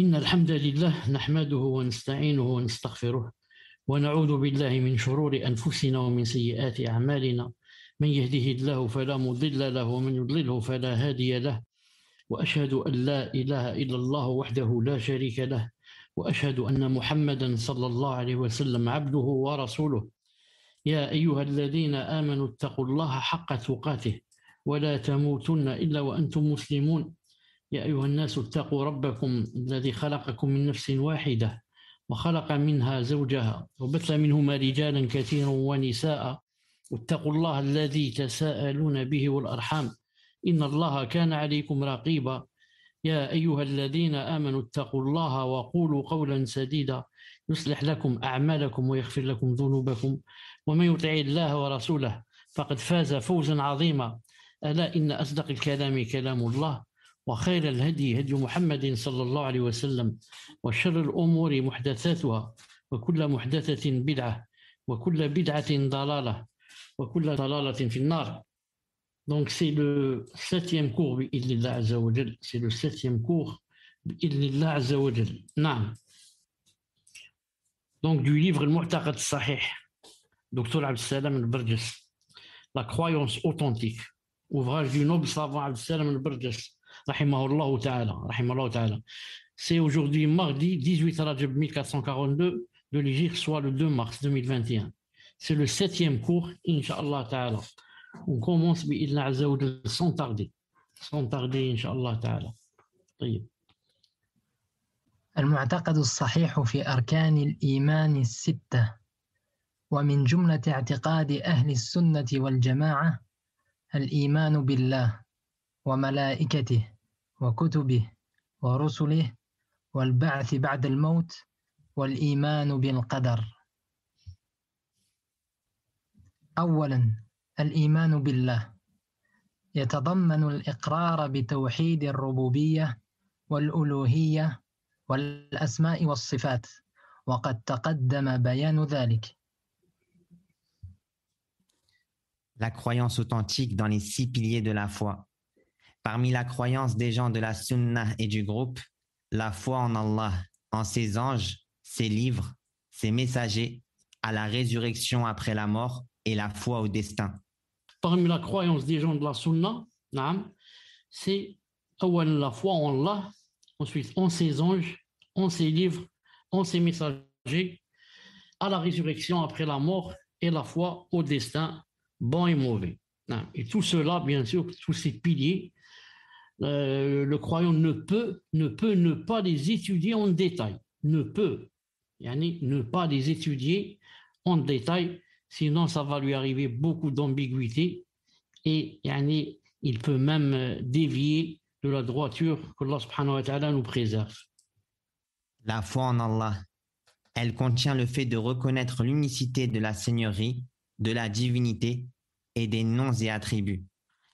إن الحمد لله نحمده ونستعينه ونستغفره ونعوذ بالله من شرور أنفسنا ومن سيئات أعمالنا من يهده الله فلا مضل له ومن يضلله فلا هادي له وأشهد أن لا إله إلا الله وحده لا شريك له وأشهد أن محمدا صلى الله عليه وسلم عبده ورسوله يا أيها الذين آمنوا اتقوا الله حق تقاته ولا تموتن إلا وأنتم مسلمون يا أيها الناس اتقوا ربكم الذي خلقكم من نفس واحدة وخلق منها زوجها وبث منهما رجالا كثيرا ونساء واتقوا الله الذي تساءلون به والأرحام إن الله كان عليكم رقيبا يا أيها الذين آمنوا اتقوا الله وقولوا قولا سديدا يصلح لكم أعمالكم ويغفر لكم ذنوبكم ومن يطع الله ورسوله فقد فاز فوزا عظيما ألا إن أصدق الكلام كلام الله وخير الهدي هدي محمد صلى الله عليه وسلم وشر الأمور محدثاتها وكل محدثة بدعة وكل بدعة ضلالة وكل ضلالة في النار. Donc c'est le septième cours bi'idhnillah azza wa jal. C'est le septième cours bi'idhnillah azza wa jal. Naam. Donc du livre Al-Mu'taqad Sahih, Dr Abd Salam Al-Barjas, La croyance authentique, ouvrage du noble savant Abd Salam Al-Barjas, rahimahullah ta'ala. C'est aujourd'hui mardi 18 Rajab 1442 de l'Hégire, soit le 2 mars 2021. C'est le septième cours, Inch'Allah ta'ala. On commence bi'idhnillah azza wa jal sans tarder, Inch'Allah ta'ala. طيب. المعتقد الصحيح في أركان الإيمان الستة، ومن جملة اعتقاد أهل السنة والجماعة الإيمان بالله وملائكته وكتبه ورسله والبعث بعد الموت والإيمان بالقدر. أولاً، الإيمان بالله يتضمن الإقرار بتوحيد الربوبية والألوهية والأسماء والصفات، وقد تقدم بيان ذلك. La croyance authentique dans les 6 piliers de la foi. Parmi la croyance des gens de la Sunnah et du groupe, la foi en Allah, en ses anges, ses livres, ses messagers, à la résurrection après la mort et la foi au destin. Parmi la croyance des gens de la Sunna, c'est la foi en Allah, ensuite en ses anges, en ses livres, en ses messagers, à la résurrection après la mort et la foi au destin, bon et mauvais. Et tout cela, bien sûr, tous ces piliers, le croyant ne peut ne pas les étudier en détail. Ne pas les étudier en détail, sinon ça va lui arriver beaucoup d'ambiguïté et il peut même dévier de la droiture que Allah subhanahu wa ta'ala nous préserve. La foi en Allah, elle contient le fait de reconnaître l'unicité de la Seigneurie, de la divinité et des noms et attributs.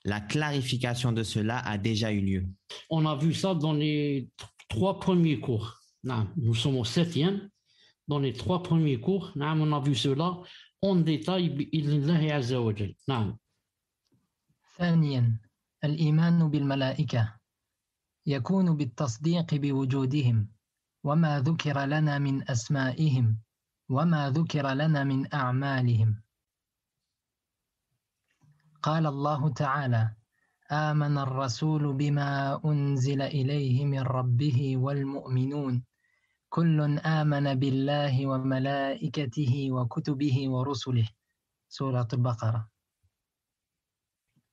La clarification de cela a déjà eu lieu. On a vu ça dans les 3 premiers cours. Nous sommes au 7e. Dans les 3 premiers cours, on a vu cela en détail bi'idhnillah azza wa jal. ثانيا، الإيمان بالملائكة يكون بالتصديق بوجودهم وما ذكر لنا من أسمائهم وما ذكر لنا من أعمالهم. قال الله تعالى: آمن الرسول بما أنزل إليه من ربه والمؤمنون كل آمن بالله وملائكته وكتبه ورسله. سورة البقرة.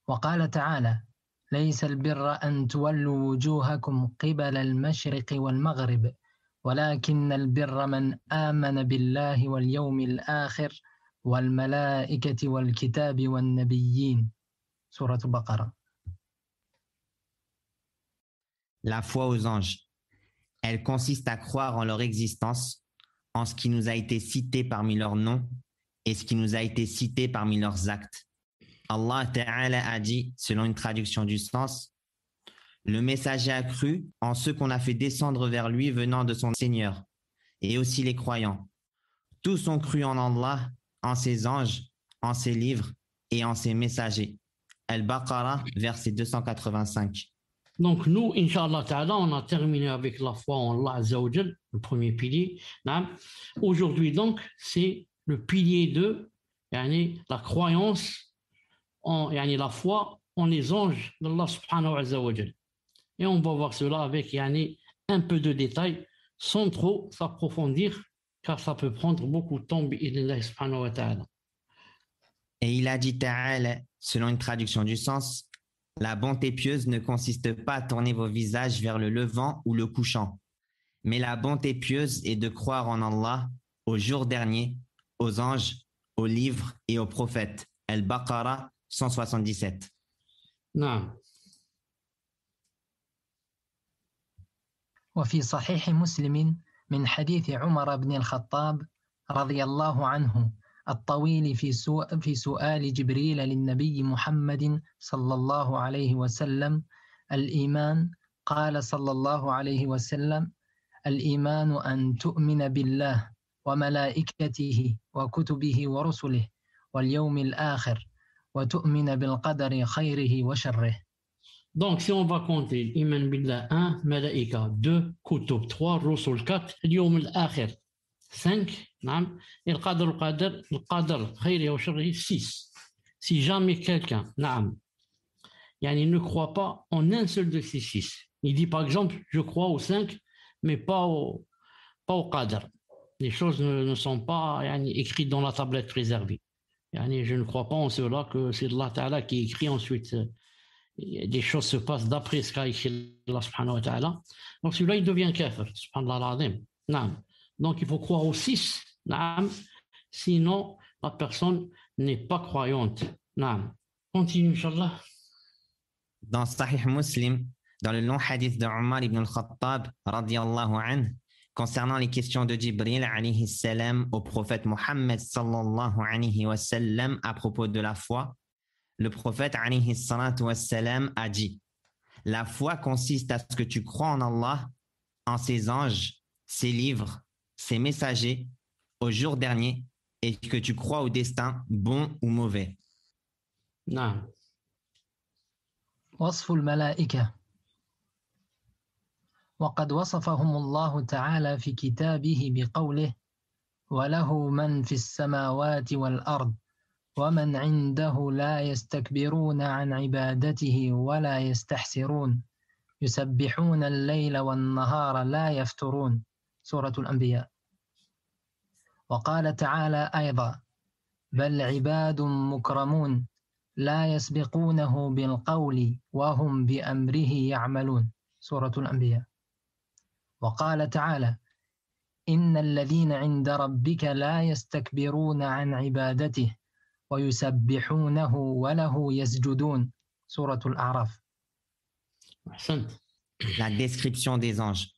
وقال تعالى: ليس البر أن تولوا وجوهكم قبل المشرق والمغرب ولكن البر من آمن بالله واليوم الآخر والملائكة والكتاب والنبيين. سورة البقرة. La foi aux anges. Elle consiste à croire en leur existence, en ce qui nous a été cité parmi leurs noms et ce qui nous a été cité parmi leurs actes. Allah Ta'ala a dit, selon une traduction du sens, le messager a cru en ceux qu'on a fait descendre vers lui venant de son Seigneur, et aussi les croyants. Tous ont cru en Allah, en ses anges, en ses livres et en ses messagers. Al-Baqarah, verset 285. Donc nous, Inch'Allah Ta'ala, on a terminé avec la foi en Allah Azza wa Jal, le premier pilier. Aujourd'hui donc, c'est le pilier de la croyance, la foi en les anges d'Allah Subhanahu wa Jal. Et on va voir cela avec un peu de détails, sans trop s'approfondir, car ça peut prendre beaucoup de temps, bi'idhnillah subhanahu wa ta'ala. Et il a dit ta'ala, selon une traduction du sens, la bonté pieuse ne consiste pas à tourner vos visages vers le levant ou le couchant, mais la bonté pieuse est de croire en Allah, au jour dernier, aux anges, aux livres et aux prophètes. Al-Baqarah 177. Non. وفي صحيح مسلم من حديث عمر بن الخطاب رضي الله عنه الطويل في سؤال جبريل للنبي محمد صلى الله عليه وسلم الإيمان قال صلى الله عليه وسلم الإيمان أن تؤمن بالله وملائكته وكتبه ورسله واليوم الآخر وتؤمن بالقدر خيره وشره. Donc, si on va compter, Iman Billah 1, Malaika 2, Kutub 3, Rusul 4, Al-Yawm al-Akhir 5, et le Qadr, Khayri wa Sharri 6. Si jamais quelqu'un, il ne croit pas en un seul de ces 6. Il dit par exemple, je crois aux 5, mais pas au Qadr. Les choses ne sont pas écrites dans la tablette préservée. Je ne crois pas en cela que c'est Allah Ta'ala qui écrit ensuite. Des choses se passent d'après ce qu'a écrit Allah subhanahu wa ta'ala. Donc celui-là, il devient kafir, subhanallah al-azim. Donc il faut croire aux 6, sinon la personne n'est pas croyante. Continue, Inch'Allah. Dans Sahih Muslim, dans le long hadith de Omar ibn al-Khattab, radiyallahu anhu, concernant les questions de Jibril alayhi salam au prophète Mohammed sallallahu alayhi wa sallam à propos de la foi, le prophète alayhi salatu wassalam a dit: la foi consiste à ce que tu crois en Allah, en ses anges, ses livres, ses messagers, au jour dernier, et que tu crois au destin, bon ou mauvais. Non. وصف الملائكة. وقد وصفهم الله تعالى في كتابه بقوله: وله من في السماوات والأرض ومن عنده لا يستكبرون عن عبادته ولا يستحسرون يسبحون الليل والنهار لا يفترون. سورة الأنبياء. وقال تعالى أيضا: بل عباد مكرمون لا يسبقونه بالقول وهم بأمره يعملون. سورة الأنبياء. وقال تعالى: إن الذين عند ربك لا يستكبرون عن عبادته ويسبحونه وله يسجدون. سورة الأعراف. La description des anges.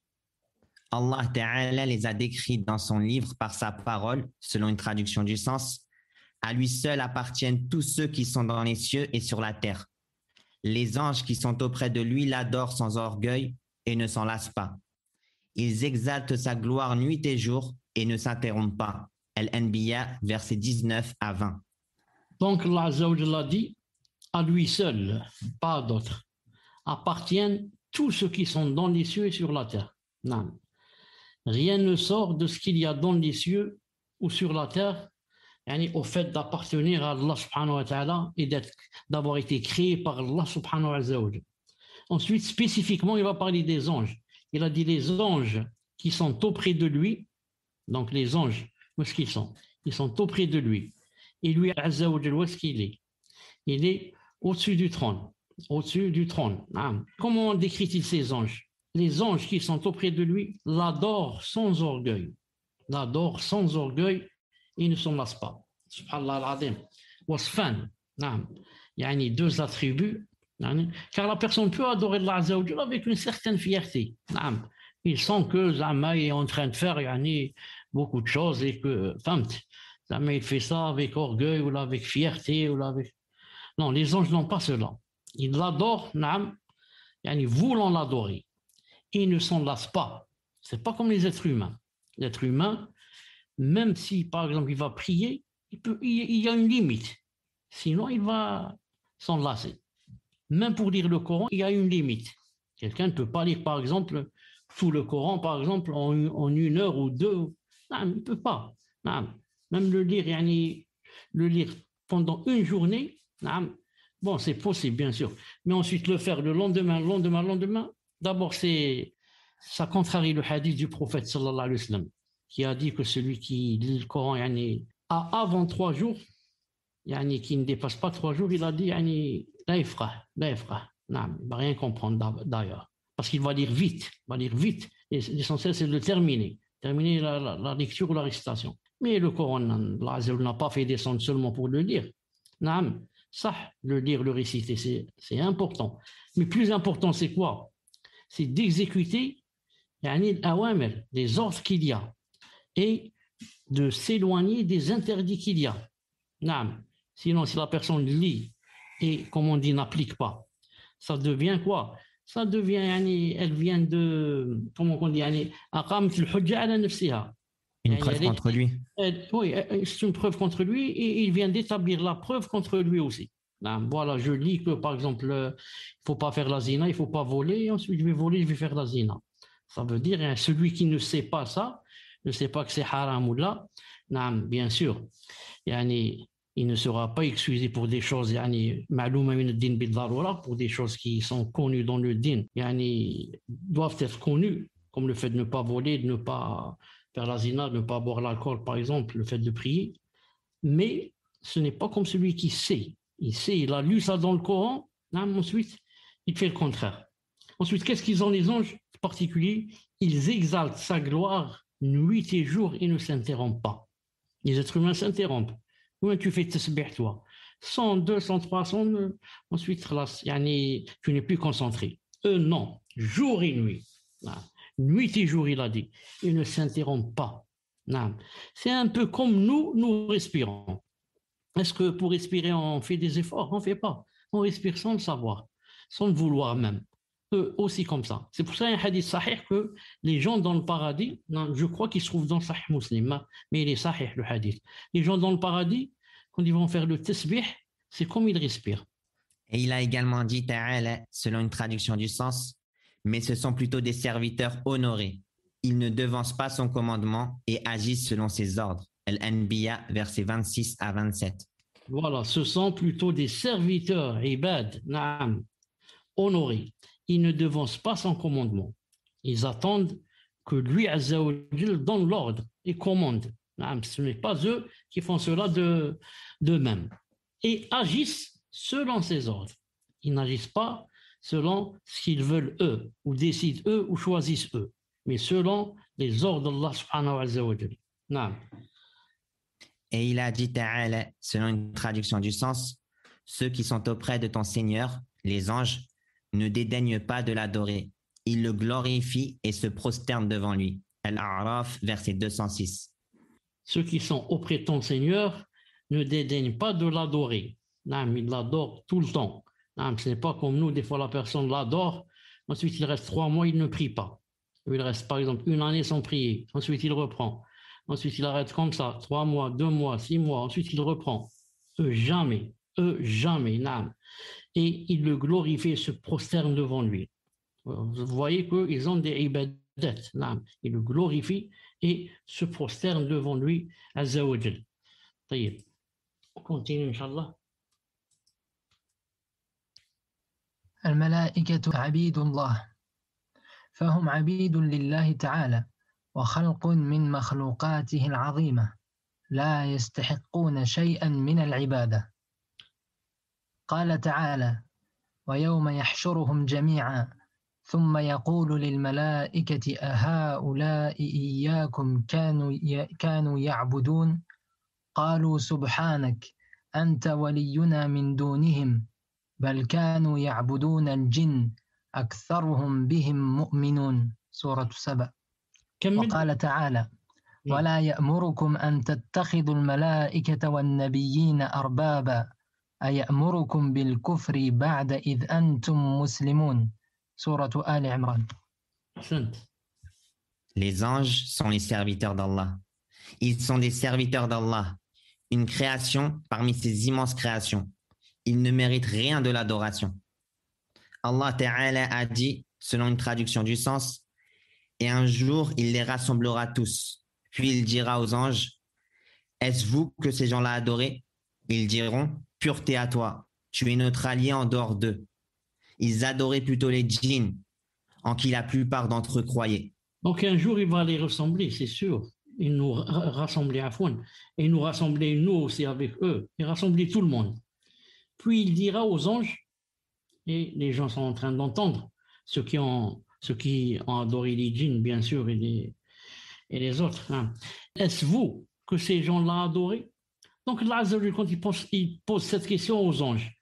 Allah Ta'ala les a décrits dans son livre par sa parole, selon une traduction du sens. À lui seul appartiennent tous ceux qui sont dans les cieux et sur la terre. Les anges qui sont auprès de lui l'adorent sans orgueil et ne s'en lassent pas. Ils exaltent sa gloire nuit et jour et ne s'interrompent pas. Al-Anbiya, versets 19 à 20. Donc Allah Azza wa Jalla dit: à lui seul, pas à d'autres, appartiennent tous ceux qui sont dans les cieux et sur la terre. Non. Rien ne sort de ce qu'il y a dans les cieux ou sur la terre, au fait d'appartenir à Allah subhanahu wa ta'ala et d'avoir été créé par Allah subhanahu wa ta'ala. Ensuite, spécifiquement, il va parler des anges. Il a dit les anges qui sont auprès de lui. Donc les anges, où est-ce qu'ils sont? Ils sont auprès de lui. Et lui, Azza wa Jalla, où est-ce qu'il est? Il est au-dessus du trône. Au-dessus du trône. Comment décrit-il ces anges? Les anges qui sont auprès de lui l'adorent sans orgueil. L'adorent sans orgueil et ne s'en lassent pas. Subhanallah al-azim. Wasfan. Il y a deux attributs. Car la personne peut adorer Allah Azza wa Jalla avec une certaine fierté. Il sent que Zama est en train de faire beaucoup de choses et que Zama il fait ça avec orgueil ou avec fierté ou avec... Non, les anges n'ont pas cela. Ils l'adorent, voulant l'adorer. Ils ne s'en lassent pas. C'est pas comme les êtres humains. L'être humain, même si par exemple il va prier, il y a une limite. Sinon il va s'en lasser. Même pour lire le Coran, il y a une limite. Quelqu'un ne peut pas lire, par exemple, tout le Coran, par exemple, en 1 heure ou 2. Non, il ne peut pas. Non. Même le lire, le lire pendant une journée, non. Bon, c'est possible, bien sûr. Mais ensuite, le faire le lendemain, d'abord, ça contrarie le hadith du prophète, sallallahu alayhi wa sallam, qui a dit que celui qui lit le Coran avant 3 jours, qui ne dépasse pas 3 jours, il a dit la yafqah. Non, il ne va rien comprendre d'ailleurs. Parce qu'il va lire vite. L'essentiel, c'est de terminer la lecture ou la récitation. Mais le Coran, Allah n'a pas fait descendre seulement pour le lire. Non, ça, le lire, le réciter, c'est important. Mais plus important, c'est quoi? C'est d'exécuter les ordres qu'il y a et de s'éloigner des interdits qu'il y a. Non. Sinon, si la personne lit et, comme on dit, n'applique pas, ça devient quoi? Ça devient, elle vient de, comment on dit, une preuve contre lui. Oui, c'est une preuve contre lui et il vient d'établir la preuve contre lui aussi. Voilà, je lis que, par exemple, il ne faut pas faire la zina, il ne faut pas voler, et ensuite je vais voler, je vais faire la zina. Ça veut dire, celui qui ne sait pas ça, ne sait pas que c'est haram ou là, bien sûr, il ne sera pas excusé pour des choses pour des choses qui sont connues dans le din, doivent être connues, comme le fait de ne pas voler, de ne pas faire la zina, de ne pas boire l'alcool, par exemple, le fait de prier. Mais ce n'est pas comme celui qui sait. Il sait, il a lu ça dans le Coran, ensuite, il fait le contraire. Ensuite, qu'est-ce qu'ils ont les anges en particulier? Ils exaltent sa gloire nuit et jour et ne s'interrompent pas. Les êtres humains s'interrompent. Comment tu fais tasbih, toi? 100, 200, 300, ensuite, tu n'es plus concentré. Eux, non, jour et nuit. Nuit et jour, il a dit. Ils ne s'interrompent pas. C'est un peu comme nous respirons. Est-ce que pour respirer, on fait des efforts? On ne fait pas. On respire sans le savoir, sans le vouloir même. Eux aussi comme ça. C'est pour ça qu'il y a un hadith sahih que les gens dans le paradis, je crois qu'il se trouve dans Sahih Muslim, mais il est sahih le hadith. Les gens dans le paradis, quand ils vont faire le tasbih, c'est comme ils respirent. Et il a également dit, ta'ala, selon une traduction du sens, mais ce sont plutôt des serviteurs honorés. Ils ne devancent pas son commandement et agissent selon ses ordres. Al-Anbiya, versets 26 à 27. Voilà, ce sont plutôt des serviteurs, ibad, na'am, honorés. Ils ne devancent pas son commandement. Ils attendent que lui, Azza wa Jal, donne l'ordre et commande. Ce n'est pas eux qui font cela d'eux-mêmes. Et agissent selon ses ordres. Ils n'agissent pas selon ce qu'ils veulent eux, ou décident eux, ou choisissent eux, mais selon les ordres d'Allah subhanahu wa ta'ala. Et il a dit, ta'ala, selon une traduction du sens, ceux qui sont auprès de ton Seigneur, les anges, ne dédaignent pas de l'adorer. Ils le glorifient et se prosternent devant lui. Al-A'raf, verset 206. Ceux qui sont auprès de ton Seigneur ne dédaignent pas de l'adorer. Ils l'adorent tout le temps. Ce n'est pas comme nous, des fois la personne l'adore, ensuite il reste 3 mois, il ne prie pas. Il reste par exemple 1 année sans prier, ensuite il reprend. Ensuite il arrête comme ça, 3 mois, 2 mois, 6 mois, ensuite il reprend. Eux jamais. Et ils le glorifient et se prosternent devant lui. Vous voyez qu'ils ont des ibadat. Ils le glorifient et se prosternent devant lui, Azza wa Jal. On continue, Inch'Allah. الملائكة عبيد الله فهم عبيد لله تعالى وخلق من مخلوقاته العظيمة لا يستحقون شيئا من العبادة. قال تعالى: ويوم يحشرهم جميعا ثم يقول للملائكة أهؤلاء إياكم كانوا يعبدون قالوا سبحانك أنت ولينا من دونهم بل كانوا يعبدون الجن أكثرهم بهم مؤمنون. سورة 7. وقال تعالى: ولا يأمركم أن تتخذوا الملائكة والنبيين أربابا أيأمركم بالكفر بعد إذ أنتم مسلمون. سورة آل عمران. Les anges sont les serviteurs d'Allah. Ils sont des serviteurs d'Allah, une création parmi ces immenses créations. Ils ne méritent rien de l'adoration. Allah Ta'ala a dit: selon une traduction du sens, et un jour, il les rassemblera tous. Puis il dira aux anges, est-ce vous que ces gens-là adoraient? Ils diront, pureté à toi, tu es notre allié en dehors d'eux. Ils adoraient plutôt les djinns, en qui la plupart d'entre eux croyaient. Donc un jour, il va les rassembler, c'est sûr. Il nous rassembler à fond, et nous rassembler nous aussi avec eux, et rassembler tout le monde. Puis il dira aux anges, et les gens sont en train d'entendre, ceux qui ont adoré les djinns, bien sûr, et les autres. Hein. Est-ce vous que ces gens-là adoré? Donc Allah Azza wa Jalla, quand il pose cette question aux anges,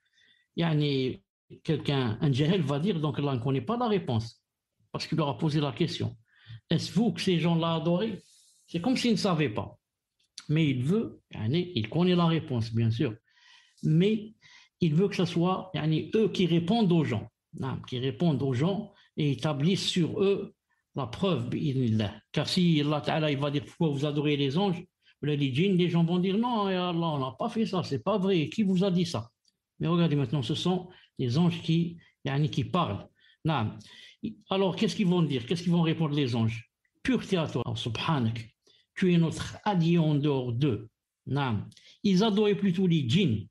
yani, quelqu'un, un jahil va dire, donc là on ne connaît pas la réponse, parce qu'il leur a posé la question. Est-ce vous que ces gens-là adoré? C'est comme s'il ne savait pas. Mais il veut, yani, il connaît la réponse, bien sûr, mais il veut que ce soit yani, eux qui répondent aux gens, et établissent sur eux la preuve, car si Allah Ta'ala il va dire pourquoi vous adorez les anges, les djinns, les gens vont dire non, Allah, on n'a pas fait ça, c'est pas vrai, qui vous a dit ça? Mais regardez maintenant, ce sont les anges qui parlent. Alors qu'est-ce qu'ils vont dire? Qu'est-ce qu'ils vont répondre les anges? Pureté à toi, subhanak, tu es notre allié en dehors d'eux. Ils adoraient plutôt les djinns,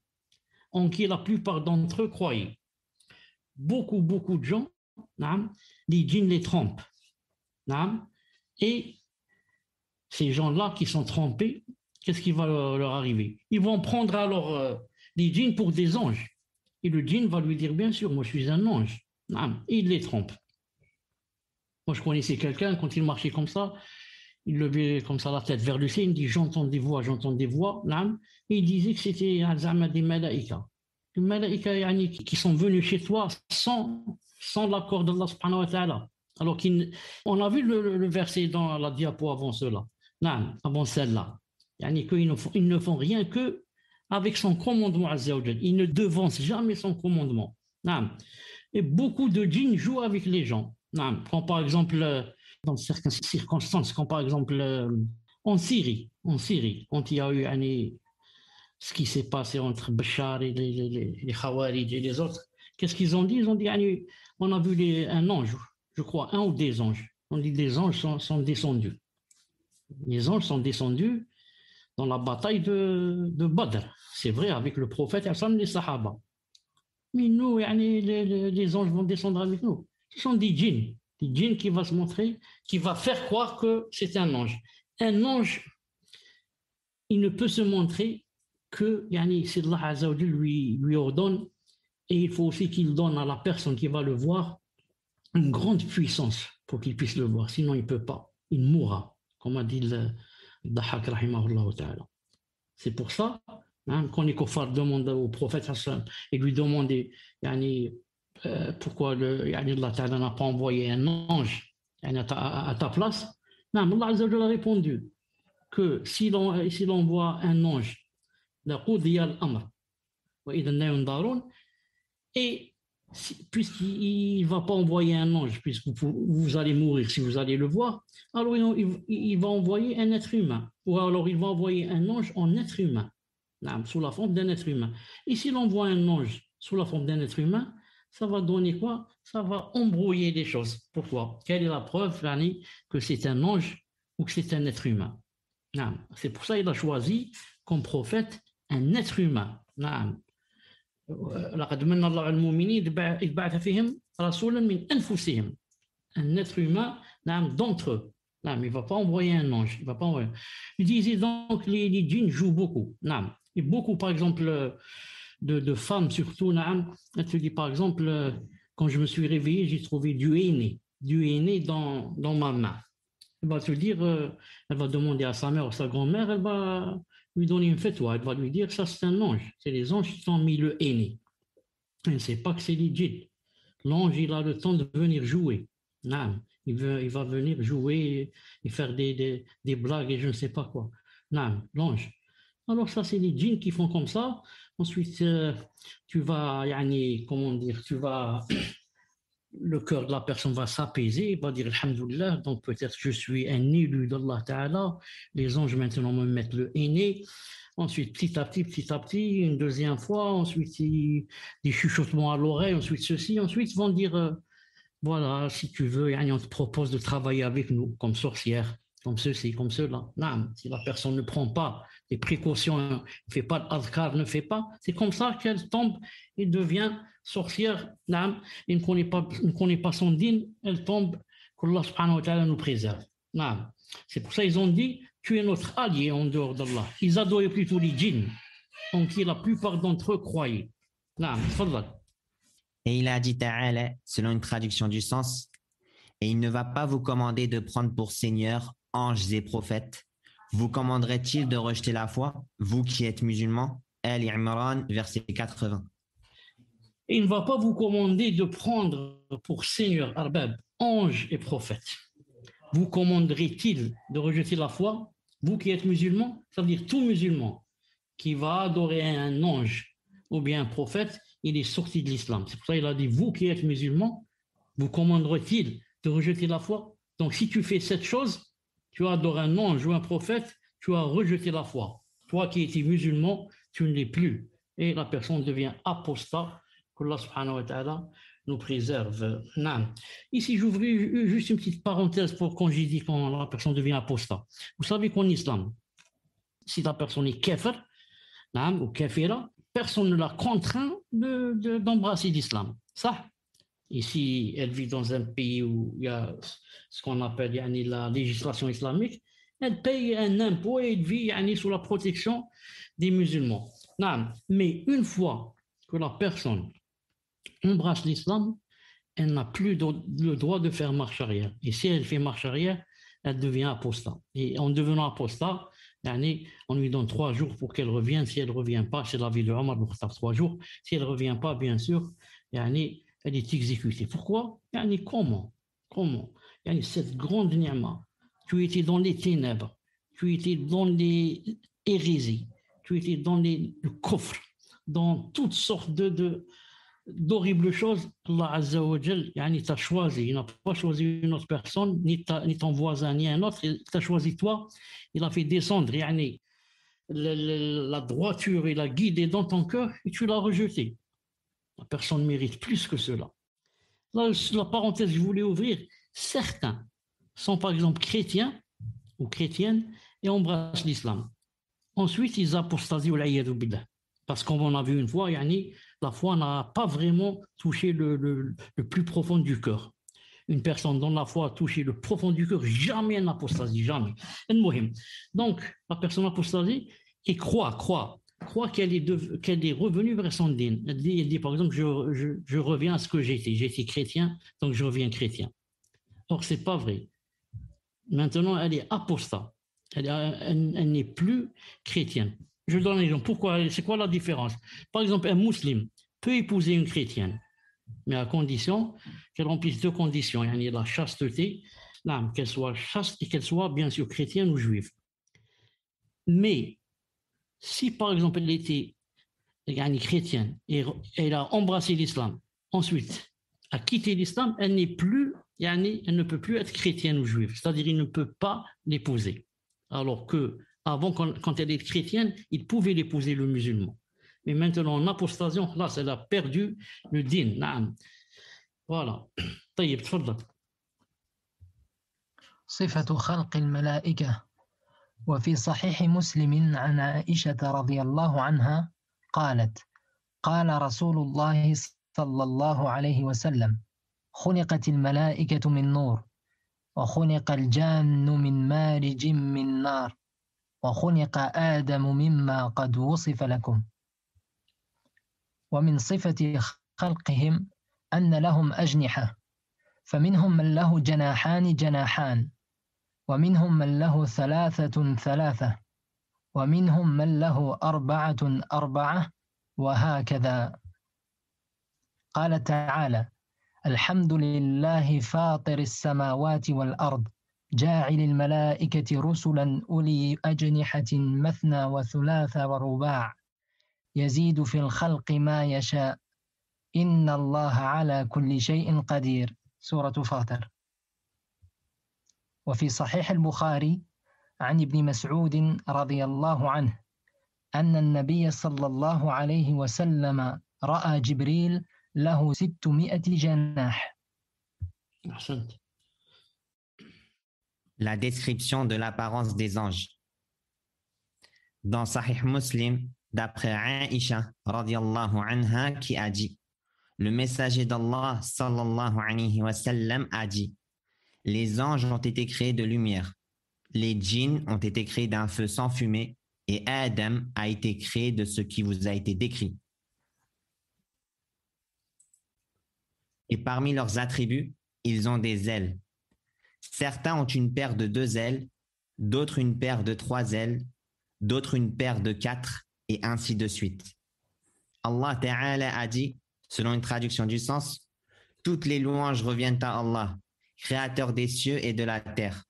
en qui la plupart d'entre eux croyaient. Beaucoup de gens, les djinns les trompent. Et ces gens-là qui sont trompés, qu'est-ce qui va leur arriver? Ils vont prendre alors les djinns pour des anges. Et le djinn va lui dire, bien sûr, moi je suis un ange. Et il les trompe. Moi je connaissais quelqu'un, quand il marchait comme ça, il levait comme ça la tête vers le ciel, il me dit, j'entends des voix. Et il disait que c'était des malaïkas. Les malaïkas qui sont venus chez toi sans l'accord d'Allah subhanahu wa ta'ala. Alors on a vu le verset dans la diapo avant cela, avant celle-là. Ils ne font rien que avec son commandement Azza wa Jal. Ils ne devancent jamais son commandement. Et beaucoup de djinns jouent avec les gens. Quand par exemple, dans certaines circonstances, quand par exemple en Syrie, quand il y a eu ce qui s'est passé entre Bachar et les Khawarij et les autres, qu'est-ce qu'ils ont dit? Ils ont dit, on a vu un ange, je crois, un ou des anges. On dit les anges sont descendus. Les anges sont descendus dans la bataille de Badr. C'est vrai, avec le prophète et les Sahaba. Mais nous, les anges vont descendre avec nous. Ce sont des djinns qui vont se montrer, qui va faire croire que c'est un ange. Un ange, il ne peut se montrer que si Allah Azza wa Jal lui ordonne, et il faut aussi qu'il donne à la personne qui va le voir une grande puissance pour qu'il puisse le voir. Sinon, il ne peut pas. Il mourra, comme a dit le Dahhak rahimahullah ta'ala. C'est pour ça, quand les kuffars demandent au prophète et lui demandent pourquoi Allah ta'ala n'a pas envoyé un ange à ta place, Allah Azza wa Jal a répondu que s'il envoie un ange, et puisqu'il ne va pas envoyer un ange, puisque vous allez mourir si vous allez le voir, alors il va envoyer un être humain, ou alors il va envoyer un ange en être humain, sous la forme d'un être humain. Et s'il envoie un ange sous la forme d'un être humain, ça va donner quoi? Ça va embrouiller les choses. Pourquoi? Quelle est la preuve que c'est un ange ou que c'est un être humain? C'est pour ça qu'il a choisi comme prophète un être humain. لقد من الله على المؤمنين إذ بعث فيهم رسولا من أنفسهم. Un être humain d'entre eux. Il ne va pas envoyer un ange. Il disait donc les djinns jouent beaucoup. Et beaucoup, par exemple, de femmes surtout. Elle te dit, par exemple, quand je me suis réveillé, j'ai trouvé du henné dans ma main. Elle va te dire, elle va demander à sa mère ou sa grand-mère, elle va lui donner une fatwa, elle va lui dire ça c'est un ange, c'est les anges qui ont mis le henné. Elle ne sait pas que c'est les djinns. L'ange il a le temps de venir jouer. Il va venir jouer et faire des blagues et je ne sais pas quoi. L'ange. Alors ça c'est les djinns qui font comme ça. Ensuite tu vas le cœur de la personne va s'apaiser, il va dire Alhamdulillah, donc peut-être je suis un élu d'Allah Ta'ala, les anges maintenant me mettent le henné. Ensuite, petit à petit, une deuxième fois, ensuite des chuchotements à l'oreille, ensuite ceci, ensuite ils vont dire voilà, si tu veux, on te propose de travailler avec nous comme sorcière, comme ceci, comme cela. Non, si la personne ne prend pas les précautions, ne fait pas d'adhkar, ne fait pas, c'est comme ça qu'elle tombe et devient sorcière. Non, et ne connaît pas son dîn, elle tombe, qu'Allah subhanahu wa ta'ala nous préserve. Non. C'est pour ça qu'ils ont dit, tu es notre allié en dehors d'Allah. Ils adoraient plutôt les djinns, en qui la plupart d'entre eux croyaient. Non, tfadal. Et il a dit ta'ala, selon une traduction du sens, et il ne va pas vous commander de prendre pour seigneurs anges et prophètes. Vous commanderait-il de rejeter la foi, vous qui êtes musulmans? Al-Imran, verset 80. Il ne va pas vous commander de prendre pour seigneur, arbab, anges et prophètes. Vous commanderait-il de rejeter la foi, vous qui êtes musulmans? Ça veut dire tout musulman qui va adorer un ange ou bien un prophète, il est sorti de l'islam. C'est pour ça qu'il a dit, vous qui êtes musulmans, vous commanderait-il de rejeter la foi? Donc si tu fais cette chose, tu adores un ange ou un prophète, tu as rejeté la foi. Toi qui étais musulman, tu ne l'es plus. Et la personne devient apostat, qu'Allah subhanahu wa ta'ala nous préserve. Non. Ici, j'ouvre juste une petite parenthèse pour quand j'ai dit quand la personne devient apostat. Vous savez qu'en islam, si la personne est kafir, ou kafira, personne ne la contraint d'embrasser l'islam. Ça, ici, elle vit dans un pays où il y a ce qu'on appelle la législation islamique, elle paye un impôt et elle vit sous la protection des musulmans. Non. Mais une fois que la personne embrasse l'islam, elle n'a plus le droit de faire marche arrière. Et si elle fait marche arrière, elle devient apostat. Et en devenant apostat, on lui donne 3 jours pour qu'elle revienne. Si elle ne revient pas, c'est l'avis de Omar, 3 jours. Si elle ne revient pas, bien sûr, elle est exécutée. Pourquoi? Comment? Cette grande ni'ma, tu étais dans les ténèbres, tu étais dans les hérésies, tu étais dans le coffre, dans toutes sortes d'horribles choses. Allah Azza wa Jal t'a choisi. Il n'a pas choisi une autre personne, ni ton voisin, ni un autre. Il t'a choisi toi. Il a fait descendre la droiture et la guidée dans ton cœur et tu l'as rejeté. La personne mérite plus que cela. Là, la parenthèse que je voulais ouvrir, certains sont par exemple chrétiens ou chrétiennes et embrassent l'islam. Ensuite, ils apostasient au l'ayadou billah. Parce qu'on en a vu une fois, la foi n'a pas vraiment touché le plus profond du cœur. Une personne dont la foi a touché le profond du cœur, jamais elle n'apostasie, jamais. Donc, la personne apostasie et croit qu'elle est revenue vers son dîn. Elle dit par exemple, je reviens à ce que j'étais. J'étais chrétien, donc je reviens chrétien. Or, ce n'est pas vrai. Maintenant, elle est apostat. Elle n'est plus chrétienne. Je donne un exemple. Pourquoi? C'est quoi la différence? Par exemple, un musulman peut épouser une chrétienne, mais à condition qu'elle remplisse 2 conditions. Il y a la chasteté, qu'elle soit chaste et qu'elle soit bien sûr chrétienne ou juive. Mais si par exemple elle était chrétienne et elle a embrassé l'islam, ensuite a quitté l'islam, elle ne peut plus être chrétienne ou juive. C'est-à-dire il ne peut pas l'épouser. Alors que avant, quand elle est chrétienne, il pouvait l'épouser le musulman. Mais maintenant, en apostasion, là, elle a perdu le din. Voilà. طيب تفضل. صفة خلق الملائكة. وفي صحيح مسلم عن عائشة رضي الله عنها قالت: قال رسول الله صلى الله عليه وسلم: خلقت الملائكة من نور، وخلق الجان من مارج من نار، وخلق آدم مما قد وصف لكم. ومن صفة خلقهم أن لهم أجنحة، فمنهم من له جناحان، ومنهم من له 3 ومنهم من له 4 وهكذا. قال تعالى: الحمد لله فاطر السماوات والأرض جاعل الملائكة رسلا أولي أجنحة مثنى وثلاث ورباع يزيد في الخلق ما يشاء إن الله على كل شيء قدير. سورة فاطر. وفي صحيح البخاري عن ابن مسعود رضي الله عنه أن النبي صلى الله عليه وسلم رأى جبريل له 600 جناح. أحسنت. La description de l'apparence des anges. Dans Sahih Muslim, d'après Aïcha radiallahu anha, qui a dit: le messager d'Allah sallallahu alayhi wa sallam a dit: les anges ont été créés de lumière, les djinns ont été créés d'un feu sans fumée, et Adam a été créé de ce qui vous a été décrit. Et parmi leurs attributs, ils ont des ailes. Certains ont une paire de 2 ailes, d'autres une paire de 3 ailes, d'autres une paire de 4, et ainsi de suite. Allah Ta'ala a dit, selon une traduction du sens: toutes les louanges reviennent à Allah, créateur des cieux et de la terre,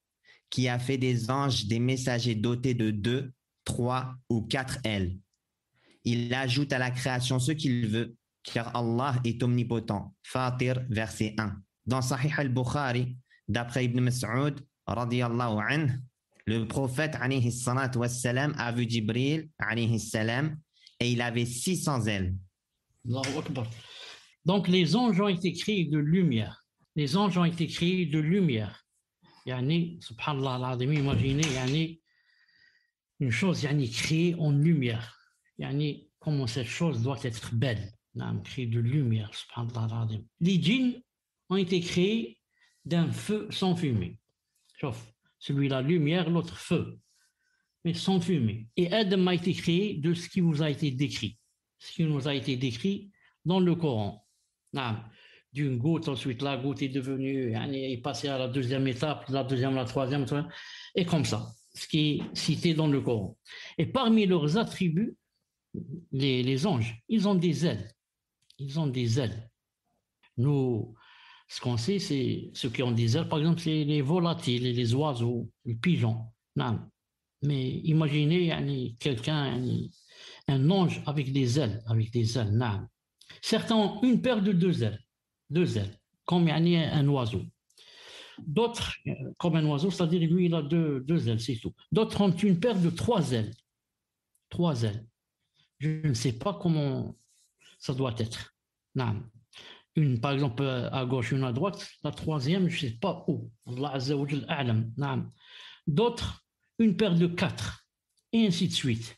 qui a fait des anges des messagers dotés de 2, 3 ou 4 ailes. Il ajoute à la création ce qu'il veut, car Allah est omnipotent. Fatir, verset 1. Dans Sahih al-Bukhari, d'après Ibn Mas'ud, radiyallahu anhu, le prophète alayhi salatu wassalam a vu Jibril alayhi salam et il avait 600 ailes. Allahu Akbar. Donc les anges ont été créés de lumière. Les anges ont été créés de lumière. Yani, subhanallah al-azim, imaginez, yani, une chose yani, créée en lumière. Yani, comment cette chose doit être belle. Créée de lumière, subhanallah al-azim. Les djinns ont été créés d'un feu sans fumée. Sauf celui-là lumière, l'autre feu, mais sans fumée. Et Adam a été créé de ce qui vous a été décrit. Ce qui nous a été décrit dans le Coran. D'une goutte, ensuite la goutte est devenue, est passée à la deuxième étape, la deuxième, la troisième, et comme ça, ce qui est cité dans le Coran. Et parmi leurs attributs, les anges, ils ont des ailes. Ils ont des ailes. Nous, ce qu'on sait, c'est ceux qui ont des ailes, par exemple, c'est les volatiles, les oiseaux, les pigeons. Mais imaginez quelqu'un, un ange avec des ailes, Certains ont une paire de 2 ailes, comme un oiseau. D'autres, comme un oiseau, c'est-à-dire lui, il a 2 ailes, c'est tout. D'autres ont une paire de 3 ailes. 3 ailes. Je ne sais pas comment ça doit être. Une, par exemple, à gauche, une à droite. La troisième, je ne sais pas où. Allah Azza wa Jal a'lam. D'autres, une paire de 4. Et ainsi de suite.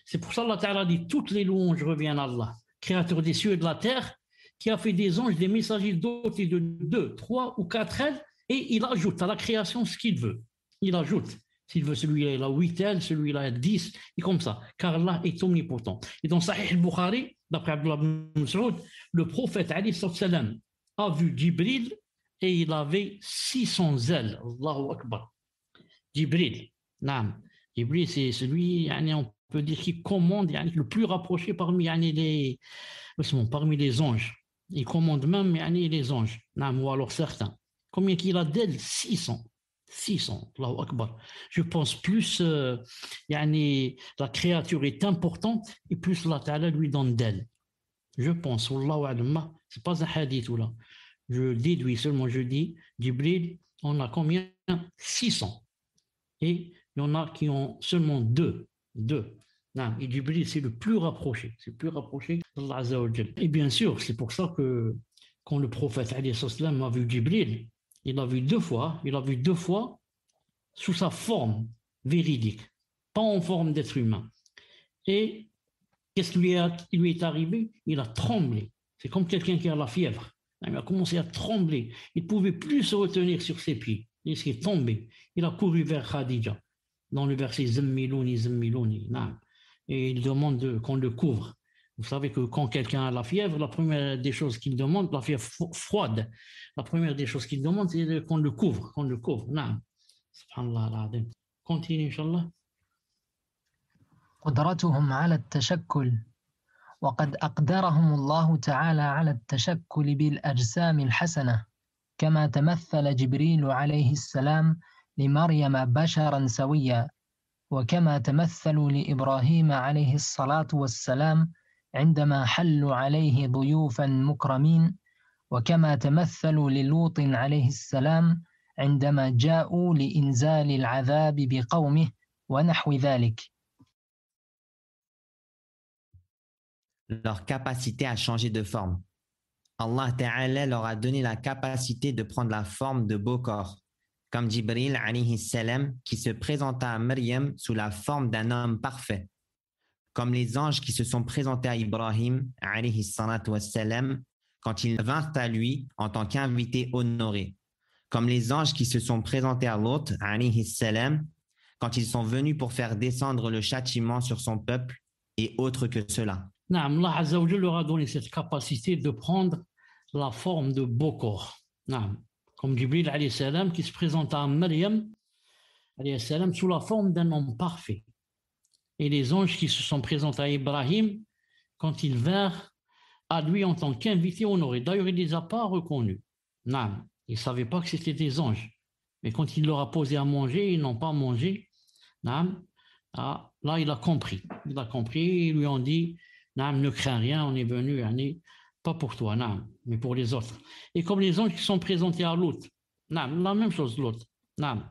C'est pour ça qu'Allah Ta'ala dit: toutes les louanges reviennent à Allah, créateur des cieux et de la terre, qui a fait des anges, des messagers dotés de 2, 3 ou 4 ailes, et il ajoute à la création ce qu'il veut. Il ajoute. S'il veut, celui-là, il a 8 ailes, celui-là, il a 10, et comme ça, car Allah est omnipotent. Et dans Sahih al-Bukhari, d'après Abdullah ibn Mas'ud, le prophète alayhi salam a vu Jibril et il avait 600 ailes. Allahu Akbar. Jibril. Jibril, c'est celui, on peut dire, qui commande, le plus rapproché parmi les anges. Il commande même les anges, ou alors certains. Combien qu'il a d'ailes? 600. 600, Allahu Akbar. Je pense plus, la créature est importante et plus Allah Ta'ala lui donne d'elle. Je pense, Wallahu a'lam, c'est pas un hadith ou là. Je déduis seulement, je dis, Jibril, on a combien? 600. Et il y en a qui ont seulement 2. Et Jibril, c'est le plus rapproché. C'est le plus rapproché d'Allah Azza wa Jal. Et bien sûr, c'est pour ça que quand le prophète alayhi salam a vu Jibril, il l'a vu 2 fois. Il l'a vu 2 fois sous sa forme véridique, pas en forme d'être humain. Et qu'est-ce qui lui est arrivé? Il a tremblé. C'est comme quelqu'un qui a la fièvre. Il a commencé à trembler. Il ne pouvait plus se retenir sur ses pieds. Il s'est tombé. Il a couru vers Khadija, dans le verset Zammilouni, Zammilouni. Et il demande qu'on le couvre. Vous savez que quand quelqu'un a la fièvre, la première des choses qu'il demande, la fièvre froide, la première des choses qu'il demande, c'est qu'on le couvre. Subhanallah al-azim. Continue, Inch'Allah. قدرتهم على التشكل وقد أقدرهم الله تعالى على التشكل بالأجسام الحسنة كما تمثل جبريل عليه السلام لمريم بشرا سويا وكما تمثلوا لإبراهيم عليه الصلاة والسلام عندما حلوا عليه ضيوفا مكرمين وكما تمثلوا للوط عليه السلام عندما جاءوا لإنزال العذاب بقومه ونحو ذلك. Leur capacité à changer de forme. Allah Ta'ala leur a donné la capacité de prendre la forme de beaux corps, comme Jibril alayhi salam qui se présenta à Maryam sous la forme d'un homme parfait, comme les anges qui se sont présentés à Ibrahim alayhi salatu wassalam quand ils vinrent à lui en tant qu'invités honorés, comme les anges qui se sont présentés à Lot alayhi salam quand ils sont venus pour faire descendre le châtiment sur son peuple et autres que cela. Naam, Allah Azza wa Jalla leur a donné cette capacité de prendre la forme de beau corps. Naam. Comme Jibril alayhi salam qui se présenta à Maryam alayhi salam sous la forme d'un homme parfait. Et les anges qui se sont présentés à Ibrahim quand ils vinrent à lui en tant qu'invité honoré. D'ailleurs, il ne les a pas reconnus. Naam. Ils ne savaient pas que c'était des anges. Mais quand il leur a posé à manger, ils n'ont pas mangé. Naam. Ah, là, il a compris. Il a compris. Ils lui ont dit, Naam, ne crains rien, on est venu, pas pour toi, Naam, mais pour les autres. Et comme les anges qui sont présentés à l'autre, Naam, la même chose, l'autre. Naam.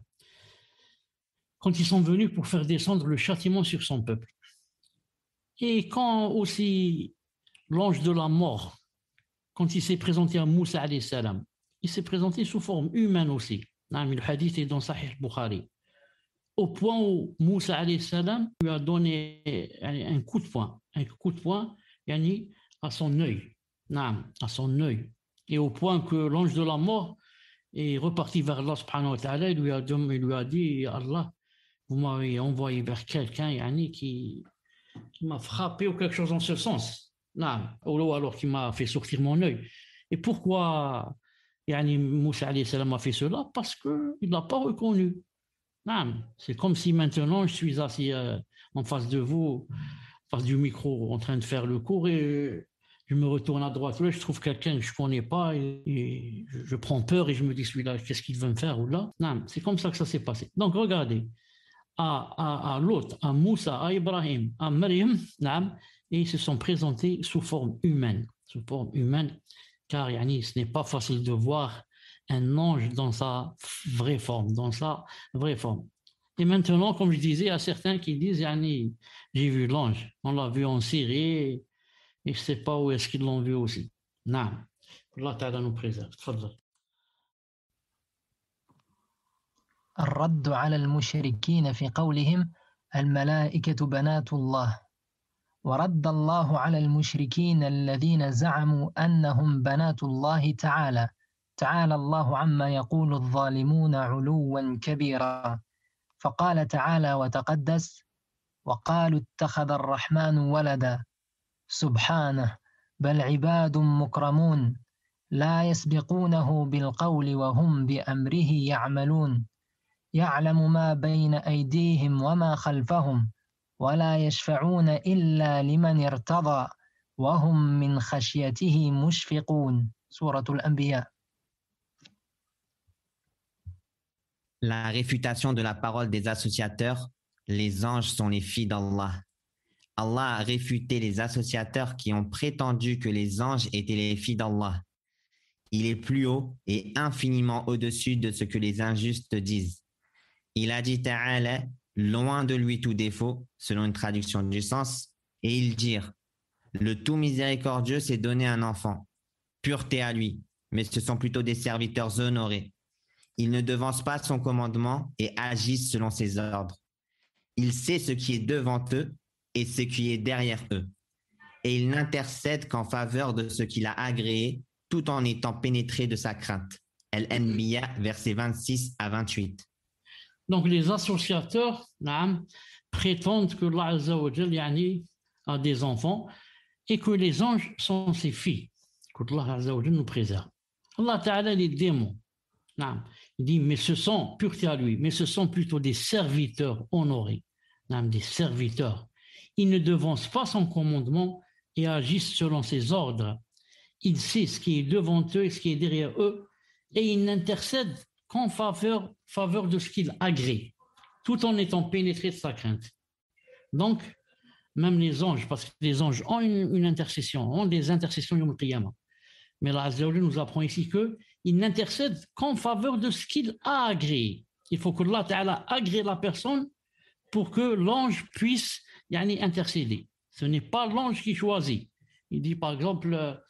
Quand ils sont venus pour faire descendre le châtiment sur son peuple. Et quand aussi l'ange de la mort, quand il s'est présenté à Moussa alayhi salam, il s'est présenté sous forme humaine aussi. Naam, le hadith est dans Sahih Bukhari. Au point où Moussa alayhi salam lui a donné un coup de poing à son œil. Naam, à son œil. Et au point que l'ange de la mort est reparti vers Allah subhanahu wa ta'ala, il lui a dit, Allah, vous m'avez envoyé vers quelqu'un qui m'a frappé ou quelque chose en ce sens. Non, alors qu'il m'a fait sortir mon œil. Et pourquoi Moussa alayhi salam a fait cela? Parce qu'il ne l'a pas reconnu. Non, c'est comme si maintenant je suis assis en face de vous, en face du micro, en train de faire le cours et je me retourne à droite. Là, je trouve quelqu'un que je ne connais pas et je prends peur et je me dis celui-là, qu'est-ce qu'il veut me faire ou là? Non, c'est comme ça que ça s'est passé. Donc regardez. À l'autre, à Moussa, à Ibrahim, à Maryam, et ils se sont présentés sous forme humaine, car ce n'est pas facile de voir un ange dans sa vraie forme, Et maintenant, comme je disais, il y a certains qui disent, j'ai vu l'ange, on l'a vu en Syrie, et je ne sais pas où est-ce qu'ils l'ont vu aussi. Non, Allah Ta'ala nous préserve. الرد على المشركين في قولهم الملائكة بنات الله. ورد الله على المشركين الذين زعموا أنهم بنات الله تعالى الله عما يقول الظالمون علوا كبيرا. فقال تعالى وتقدس وقالوا اتخذ الرحمن ولدا سبحانه بل عباد مكرمون لا يسبقونه بالقول وهم بأمره يعملون يعلم ما بين أيديهم وما خلفهم ولا يشفعون إلا لمن ارتضى وهم من خشيته مشفقون. سورة الأنبياء. La réfutation de la parole des associateurs, les anges sont les filles d'Allah. Allah a réfuté les associateurs qui ont prétendu que les anges étaient les filles d'Allah. Il est plus haut et infiniment au-dessus de ce que les injustes disent. Il a dit Ta'ala, loin de lui tout défaut, selon une traduction du sens, et ils dirent, le tout miséricordieux s'est donné un enfant, pureté à lui, mais ce sont plutôt des serviteurs honorés. Ils ne devancent pas son commandement et agissent selon ses ordres. Il sait ce qui est devant eux et ce qui est derrière eux. Et il n'intercède qu'en faveur de ce qu'il a agréé, tout en étant pénétré de sa crainte. Al-Anbiya, versets 26 à 28. Donc les associateurs prétendent que Allah Azza wa Jalla a des enfants et que les anges sont ses filles. Que Allah Azza wa Jalla nous préserve. Allah Ta'ala les démons. Il dit, mais ce sont, pureté à lui, mais ce sont plutôt des serviteurs honorés. Des serviteurs. Ils ne devancent pas son commandement et agissent selon ses ordres. Il sait ce qui est devant eux et ce qui est derrière eux et il n'intercède qu'en faveur de ce qu'il agrée, tout en étant pénétré de sa crainte. Donc, même les anges, parce que les anges ont une intercession, ont des intercessions Yom Qiyamah. Mais Allah Azza wa Jalla nous apprend ici qu'il n'intercède qu'en faveur de ce qu'il a agréé. Il faut que Allah Ta'ala agrée la personne pour que l'ange puisse intercéder. Ce n'est pas l'ange qui choisit. Il dit par exemple,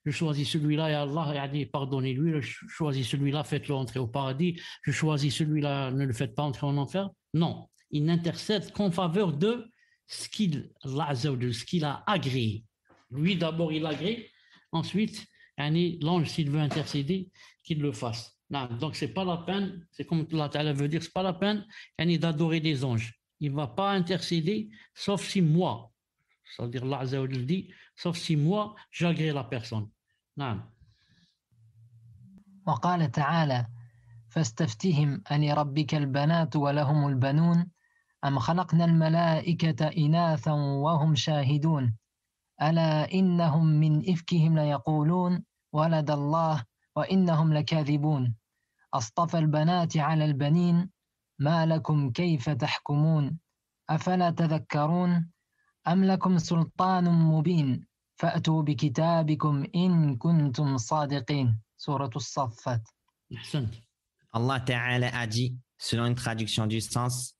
je choisis celui-là, et Allah, pardonnez-lui, je choisis celui-là, faites-le entrer au paradis, je choiis celui-là, ne le faites pas entrer en enfer. Non, il n'intercède qu'en faveur de ce qu'il a agréé. Lui, d'abord, il agrée, ensuite, l'ange, s'il veut intercéder, qu'il le fasse. Non, donc, c'est pas la peine, c'est comme Allah Ta'ala veut dire, c'est pas la peine d'adorer des anges. Il ne va pas intercéder, sauf si moi, c'est-à-dire Allah Azza wa Jalla dit, sauf si moi, j'agrée la personne. Non. وقال تعالى فاستفتهم ألربك البنات ولهم البنون أم خلقنا الملائكة إناثا وهم شاهدون ألا إنهم من إفكهم ليقولون ولد الله وإنهم لكاذبون أصطفى البنات على البنين ما لكم كيف تحكمون أفلا تذكرون أم لكم سلطان مبين فأتوا بكتابكم إن كنتم صادقين سورة الصفات. Allah Ta'ala a dit, selon une traduction du sens,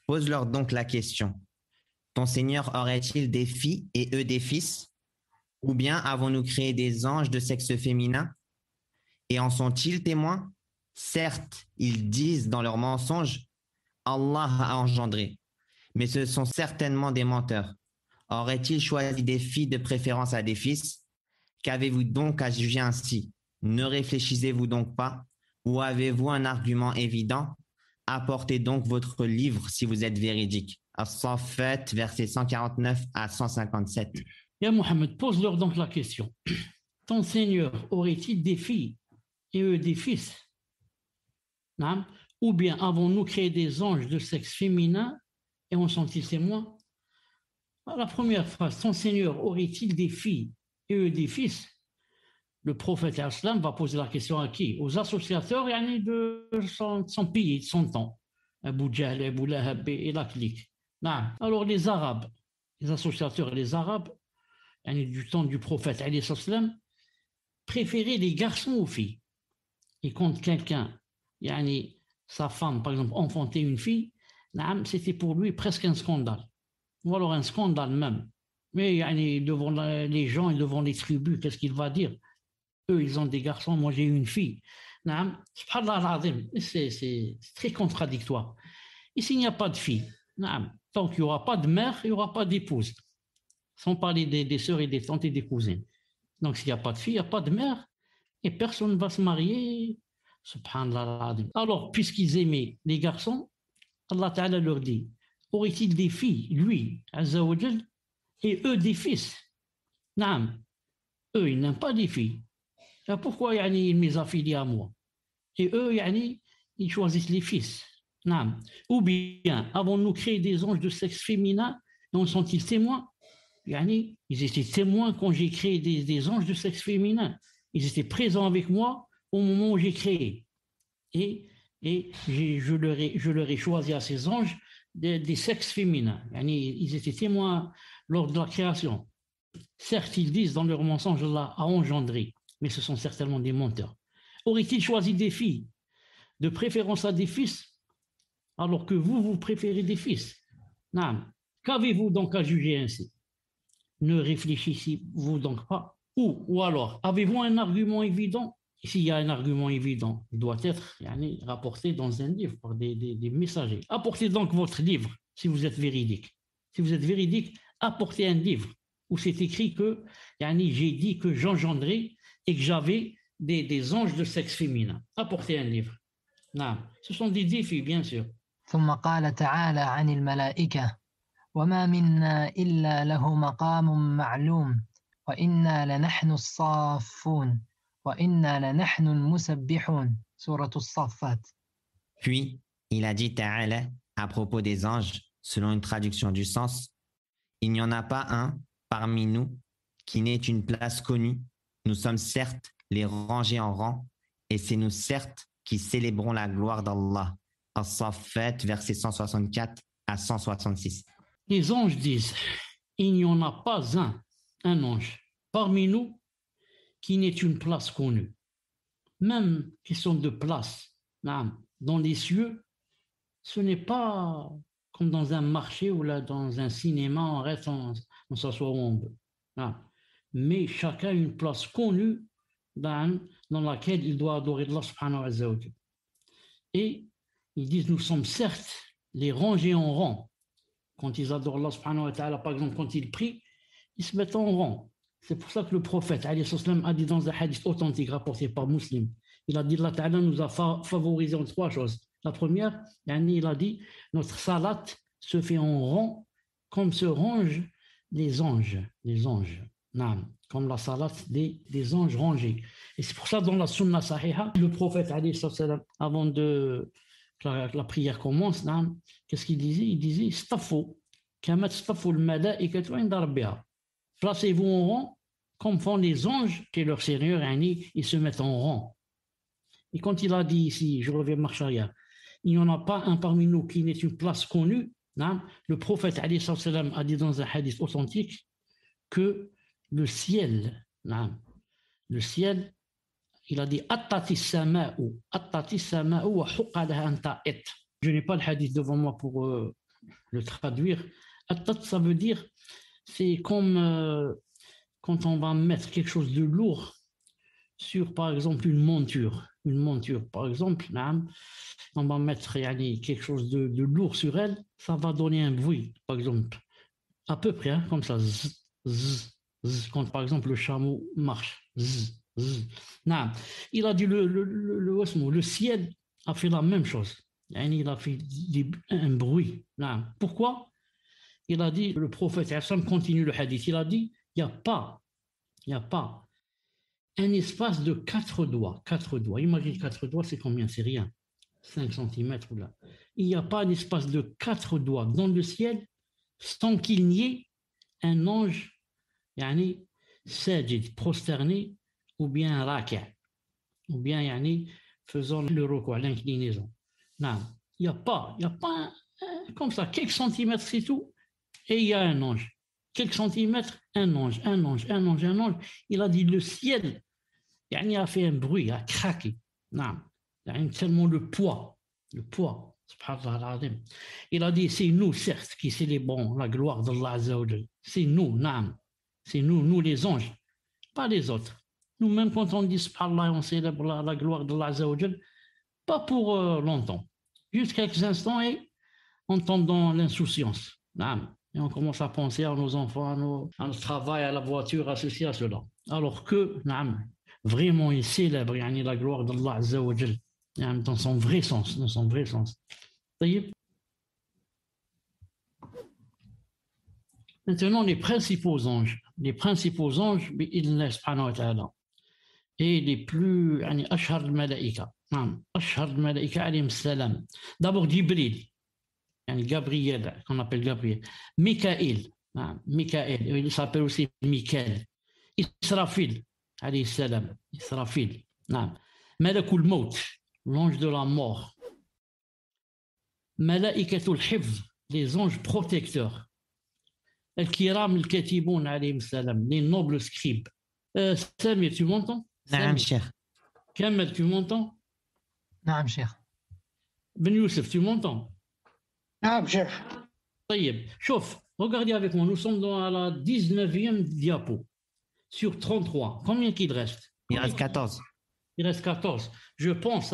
pose-leur donc la question. Ton Seigneur aurait-il des filles et eux des fils? Ou bien avons-nous créé des anges de sexe féminin? Et en sont-ils témoins? Certes, ils disent dans leurs mensonges, Allah a engendré, mais ce sont certainement des menteurs. Aurait-il choisi des filles de préférence à des fils? Qu'avez-vous donc à juger ainsi? Ne réfléchissez-vous donc pas? Ou avez-vous un argument évident? Apportez donc votre livre si vous êtes véridique. As-Saffat, versets 149 à 157. Ya Mohammed, pose-leur donc la question. Ton Seigneur aurait-il des filles et eux des fils? Non? Ou bien avons-nous créé des anges de sexe féminin et en sont-ils témoins? La première phrase, ton Seigneur aurait-il des filles et eux des fils? Le prophète Aslam va poser la question à qui? Aux associateurs de son pays, de son temps. Abu Jahl, Abu Lahab et la clique. Non. Alors les Arabes, les associateurs et les Arabes, du temps du prophète Aslam, préféraient les garçons aux filles. Et quand quelqu'un, sa femme, par exemple, enfantait une fille, c'était pour lui presque un scandale. Ou alors un scandale même. Mais devant les gens et devant les tribus, qu'est-ce qu'il va dire? Eux, ils ont des garçons, moi j'ai une fille. C'est très contradictoire. Et s'il n'y a pas de fille, tant qu'il n'y aura pas de mère, il n'y aura pas d'épouse. Sans parler des sœurs et des tantes et des cousines. Donc s'il n'y a pas de fille, il n'y a pas de mère, et personne ne va se marier. Subhanallah. Alors, puisqu'ils aimaient les garçons, Allah Ta'ala leur dit, aurait-il des filles, lui, Azza wa Jal, et eux des fils? Naam. Eux, ils n'aiment pas des filles. Pourquoi ils me les affilient à moi? Et eux, ils choisissent les fils. Naam. Ou bien, avons-nous créé des anges de sexe féminin et en sont-ils témoins? Ils étaient témoins quand j'ai créé des anges de sexe féminin. Ils étaient présents avec moi au moment où j'ai créé. Et je leur ai choisi à ces anges des sexes féminins. Ils étaient témoins lors de la création. Certes, ils disent dans leur mensonge, Allah a engendré, mais ce sont certainement des menteurs. Aurait-il choisi des filles, de préférence à des fils, alors que vous préférez des fils? Non. Qu'avez-vous donc à juger ainsi? Ne réfléchissez-vous donc pas? Ou alors, avez-vous un argument évident? S'il y a un argument évident, il doit être rapporté dans un livre par des messagers. Apportez donc votre livre si vous êtes véridique. Si vous êtes véridique, apportez un livre où c'est écrit que j'ai dit que j'engendrais et que j'avais des anges de sexe féminin. Apportez un livre. Non. Ce sont des défis, bien sûr. ثم قال تعالى عن الملائكة وما منا إلا له مقام معلوم وإنا لنحن الصافون وإنا لنحن المسبحون سورة الصفات. Puis, il a dit Ta'ala à propos des anges, selon une traduction du sens, il n'y en a pas un parmi nous qui n'ait une place connue. Nous sommes certes les rangés en rang et c'est nous certes qui célébrons la gloire d'Allah. As-Saffat, versets 164 à 166. Les anges disent, il n'y en a pas un ange parmi nous qui n'ait une place connue. Même question de place, dans les cieux, ce n'est pas comme dans un marché ou là dans un cinéma, on reste, on s'assoit où on veut. mais chacun a une place connue dans laquelle il doit adorer Allah subhanahu wa ta'ala. Et ils disent, nous sommes certes les rangés en rang. Quand ils adorent Allah subhanahu wa ta'ala, par exemple, quand ils prient, ils se mettent en rang. C'est pour ça que le prophète alayhi salam a dit dans un hadith authentique rapporté par Muslim, il a dit, Allah ta'ala nous a favorisé en trois choses. La première, il a dit, notre salat se fait en rang comme se rangent les anges. Non, comme la salat des anges rangés. Et c'est pour ça, dans la sunna sahiha, le prophète, avant que la prière commence, qu'est-ce qu'il disait? Il disait, Stafou, kamat stafou al-malaikatu inda rabbiha. Placez-vous en rang, comme font les anges chez leur Seigneur, ils se mettent en rang. Et quand il a dit ici, je reviens marche arrière, il n'y en a pas un parmi nous qui n'ait une place connue, le prophète a dit dans un hadith authentique que le ciel, il a dit attati sama'u wa huqqa laha an ta'it. Je n'ai pas le hadith devant moi pour le traduire. Attat, ça veut dire, c'est comme quand on va mettre quelque chose de lourd sur, par exemple, une monture. Une monture, par exemple, on va mettre quelque chose de lourd sur elle, ça va donner un bruit, par exemple, à peu près, comme ça, zzz, zzz, zzz, quand par exemple le chameau marche. Zzz, zzz. Il a dit le ciel a fait la même chose. Il a fait un bruit. Pourquoi? Il a dit, le prophète continue le hadith, il a dit, il n'y a pas un espace de 4 doigts. 4 doigts. Imagine 4 doigts, c'est combien? C'est rien. 5 cm là. Il n'y a pas un espace de 4 doigts dans le ciel sans qu'il n'y ait un ange, sajid, prosterné, ou bien raki', ou bien faisant le recours, l'inclinaison. Non, il n'y a pas comme ça, quelques centimètres, c'est tout, et il y a un ange. Quelques centimètres, un ange. Il a dit le ciel, il a fait un bruit, il a craqué. Non, tellement le poids. Subhanallah. Il a dit, c'est nous, certes, qui célébrons la gloire d'Allah Azza wa Jal. C'est nous, c'est nous les anges, pas les autres. Nous-mêmes, quand on dit subhanallah, on célèbre la gloire d'Allah Azza wa Jal, pas pour longtemps, juste quelques instants et on tombe dans l'insouciance. Et on commence à penser à nos enfants, à notre travail, à la voiture, à ceci, à cela. Alors que, vraiment, il célèbre la gloire d'Allah Azza wa Jal, dans son vrai sens. Maintenant, les principaux anges, bi'idhnillah subhanahu wa ta'ala, et les plus, ashhar al-malaika, alayhim salam. D'abord, Jibril, Gabriel, qu'on appelle Gabriel, Mikaël, il s'appelle aussi Mikaël, Israfil, alayhi salam, Malakul Maut, l'ange de la mort, Malaikatul Hifz, les anges protecteurs, Al-Kiram al-Katiboun, alayhim salam, les nobles scribes. Samir, tu m'entends? Naam, Cheikh. Kamel, tu m'entends? Naam, Cheikh. Ben Youssef, tu m'entends? نعم شيخ. طيب شوف regardez avec moi, nous sommes dans la 19e diapo sur 33. Combien qu'il reste? Il reste 14. Il reste 14. Je pense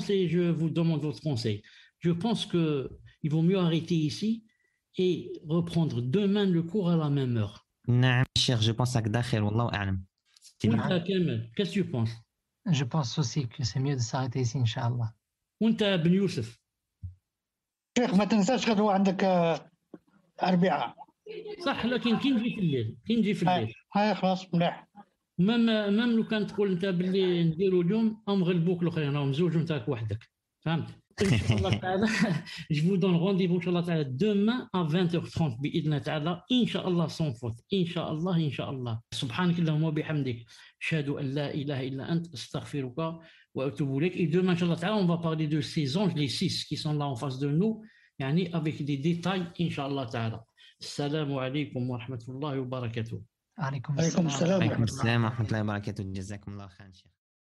et je vous demande votre conseil. Je pense qu'il vaut mieux arrêter ici et reprendre demain le cours à la même heure. Naam, Cheikh, je pense à Kdakhir, wallahu a'lam. Qu'est-ce que tu penses? Je pense aussi que c'est mieux de s'arrêter ici, Inch'Allah. وانت بن يوسف؟ شيخ ما تنساش غدوة عندك أربعاء. صح لكن كي نجي في الليل هاي خلاص مليح. مام لو كان تقول انت باللي نديروا اليوم نغلبوك الاخرين راهم زوج وانت وحدك فهمت. ان شاء الله تعالى je vous donne rendez-vous ان شاء الله تعالى demain à 20h30 باذن الله تعالى ان شاء الله sans faute ان شاء الله سبحانك اللهم وبحمدك اشهد ان لا اله الا انت استغفرك واتوب اليك. Et demain ان شاء الله تعالى on va parler de ces anges, les 6 qui sont là en face de nous, avec des détails ان شاء الله تعالى. السلام عليكم ورحمه الله وبركاته. عليكم السلام Wa rahmatullahi wa barakatuh. Jazakumullah khairan, Cheikh.